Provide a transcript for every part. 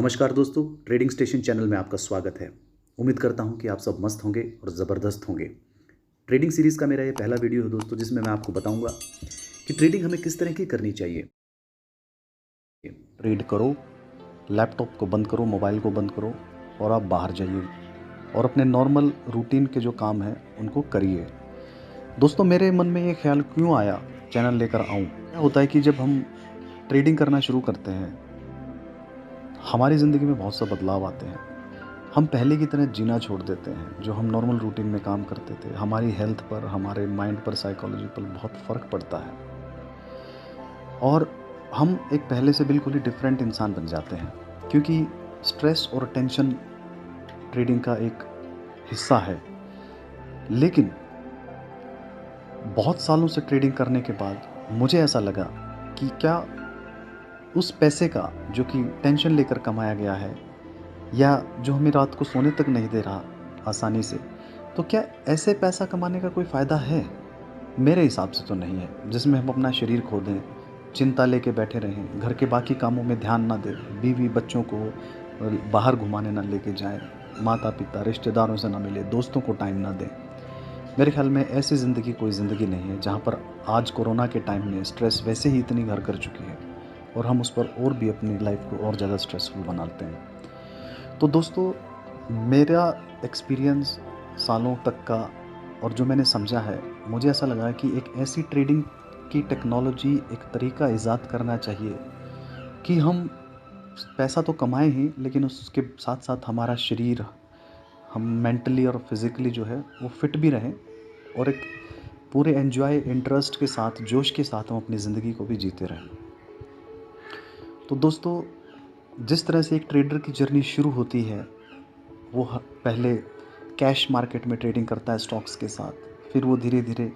नमस्कार दोस्तों, trading station channel में आपका स्वागत है। उम्मीद करता हूं कि आप सब मस्त होंगे और ज़बरदस्त होंगे। ट्रेडिंग सीरीज़ का मेरा ये पहला वीडियो है दोस्तों, जिसमें मैं आपको बताऊंगा कि ट्रेडिंग हमें किस तरह की करनी चाहिए। ट्रेड करो, लैपटॉप को बंद करो, मोबाइल को बंद करो और आप बाहर जाइए और अपने नॉर्मल रूटीन के जो काम हैं उनको करिए। दोस्तों, मेरे मन में ये ख्याल क्यों आया चैनल लेकर आऊँ। क्या होता है कि जब हम ट्रेडिंग करना शुरू करते हैं, हमारी ज़िंदगी में बहुत सा बदलाव आते हैं। हम पहले की तरह जीना छोड़ देते हैं। जो हम नॉर्मल रूटीन में काम करते थे, हमारी हेल्थ पर, हमारे माइंड पर, साइकोलॉजी पर बहुत फ़र्क पड़ता है और हम एक पहले से बिल्कुल ही डिफरेंट इंसान बन जाते हैं, क्योंकि स्ट्रेस और टेंशन ट्रेडिंग का एक हिस्सा है। लेकिन बहुत सालों से ट्रेडिंग करने के बाद मुझे ऐसा लगा कि क्या उस पैसे का जो कि टेंशन लेकर कमाया गया है, या जो हमें रात को सोने तक नहीं दे रहा आसानी से, तो क्या ऐसे पैसा कमाने का कोई फ़ायदा है? मेरे हिसाब से तो नहीं है, जिसमें हम अपना शरीर खो दें, चिंता लेके बैठे रहें, घर के बाकी कामों में ध्यान ना दें, बीवी बच्चों को बाहर घुमाने ना लेके जाएं, माता पिता रिश्तेदारों से ना मिले, दोस्तों को टाइम ना दें। मेरे ख्याल में ऐसी ज़िंदगी कोई ज़िंदगी नहीं है, जहाँ पर आज कोरोना के टाइम में स्ट्रेस वैसे ही इतनी घर कर चुकी है और हम उस पर और भी अपनी लाइफ को और ज़्यादा स्ट्रेसफुल बनाते हैं। तो दोस्तों, मेरा एक्सपीरियंस सालों तक का और जो मैंने समझा है, मुझे ऐसा लगा कि एक ऐसी ट्रेडिंग की टेक्नोलॉजी, एक तरीका ईजाद करना चाहिए कि हम पैसा तो कमाएं ही, लेकिन उसके साथ साथ हमारा शरीर, हम मेंटली और फिज़िकली जो है वो फिट भी रहें और एक पूरे एन्जॉय, इंटरेस्ट के साथ, जोश के साथ हम अपनी ज़िंदगी को भी जीते रहें। तो दोस्तों, जिस तरह से एक ट्रेडर की जर्नी शुरू होती है, वो पहले कैश मार्केट में ट्रेडिंग करता है स्टॉक्स के साथ, फिर वो धीरे धीरे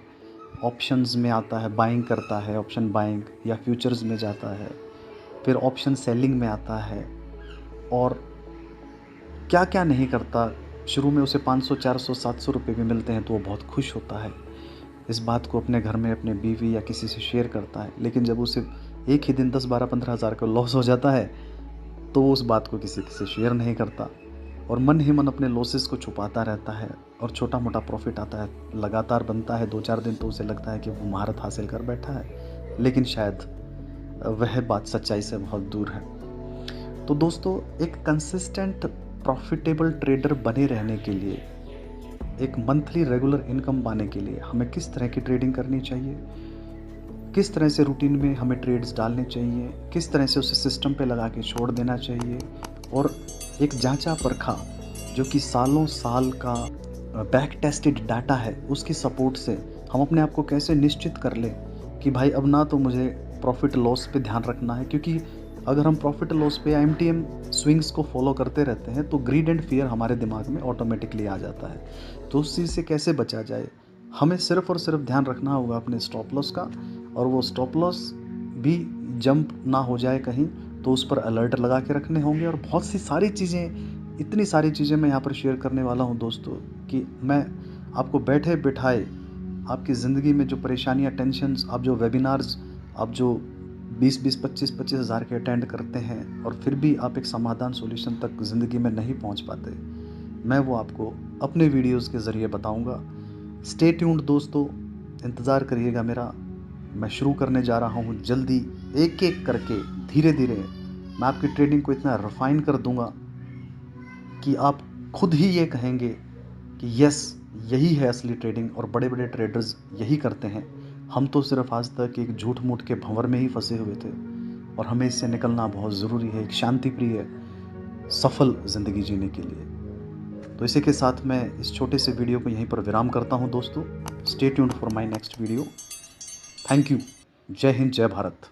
ऑप्शंस में आता है, बाइंग करता है, ऑप्शन बाइंग या फ्यूचर्स में जाता है, फिर ऑप्शन सेलिंग में आता है और क्या क्या नहीं करता। शुरू में उसे 500, 400, 700 रुपये भी मिलते हैं तो वो बहुत खुश होता है, इस बात को अपने घर में अपने बीवी या किसी से शेयर करता है। लेकिन जब उसे एक ही दिन 10, 12, 15 हज़ार का लॉस हो जाता है, तो वो उस बात को किसी से शेयर नहीं करता और मन ही मन अपने लॉसेस को छुपाता रहता है और छोटा मोटा प्रॉफिट आता है, लगातार बनता है। 2-4 दिन तो उसे लगता है कि वो महारत हासिल कर बैठा है, लेकिन शायद वह बात सच्चाई से बहुत दूर है। तो दोस्तों, एक कंसिस्टेंट प्रॉफिटेबल ट्रेडर बने रहने के लिए, एक मंथली रेगुलर इनकम पाने के लिए हमें किस तरह की ट्रेडिंग करनी चाहिए, किस तरह से रूटीन में हमें ट्रेड्स डालने चाहिए, किस तरह से उसे सिस्टम पे लगा के छोड़ देना चाहिए, और एक जांचा परखा जो कि सालों साल का बैक टेस्टेड डाटा है, उसकी सपोर्ट से हम अपने आप को कैसे निश्चित कर लें कि भाई अब ना तो मुझे प्रॉफिट लॉस पे ध्यान रखना है। क्योंकि अगर हम प्रॉफिट लॉस पे या एमटीएम स्विंग्स को फॉलो करते रहते हैं तो ग्रीड एंड फियर हमारे दिमाग में ऑटोमेटिकली आ जाता है। तो उस चीज़ से कैसे बचा जाए, हमें सिर्फ और सिर्फ ध्यान रखना होगा अपने स्टॉप लॉस का, और वो स्टॉप लॉस भी जंप ना हो जाए कहीं, तो उस पर अलर्ट लगा के रखने होंगे। और बहुत सी सारी चीज़ें, इतनी सारी चीज़ें मैं यहाँ पर शेयर करने वाला हूँ दोस्तों, कि मैं आपको बैठे बिठाए आपकी ज़िंदगी में जो परेशानियाँ, टेंशन्स, आप जो वेबिनार्स, आप जो 20-20, 25-25 हज़ार के अटेंड करते हैं और फिर भी आप एक समाधान, सॉल्यूशन तक ज़िंदगी में नहीं पहुँच पाते, मैं वो आपको अपने वीडियोज़ के ज़रिए बताऊँगा। स्टे ट्यून्ड दोस्तों, इंतज़ार करिएगा मेरा। मैं शुरू करने जा रहा हूँ जल्दी, एक एक करके, धीरे धीरे मैं आपकी ट्रेडिंग को इतना रिफाइन कर दूंगा कि आप खुद ही ये कहेंगे कि यस, यही है असली ट्रेडिंग और बड़े बड़े ट्रेडर्स यही करते हैं। हम तो सिर्फ आज तक एक झूठ मूठ के भंवर में ही फंसे हुए थे और हमें इससे निकलना बहुत ज़रूरी है, एक शांति प्रिय सफल ज़िंदगी जीने के लिए। तो इसी के साथ मैं इस छोटे से वीडियो को यहीं पर विराम करता हूं दोस्तों। Stay tuned for my next video. Thank you. जय हिंद, जय भारत।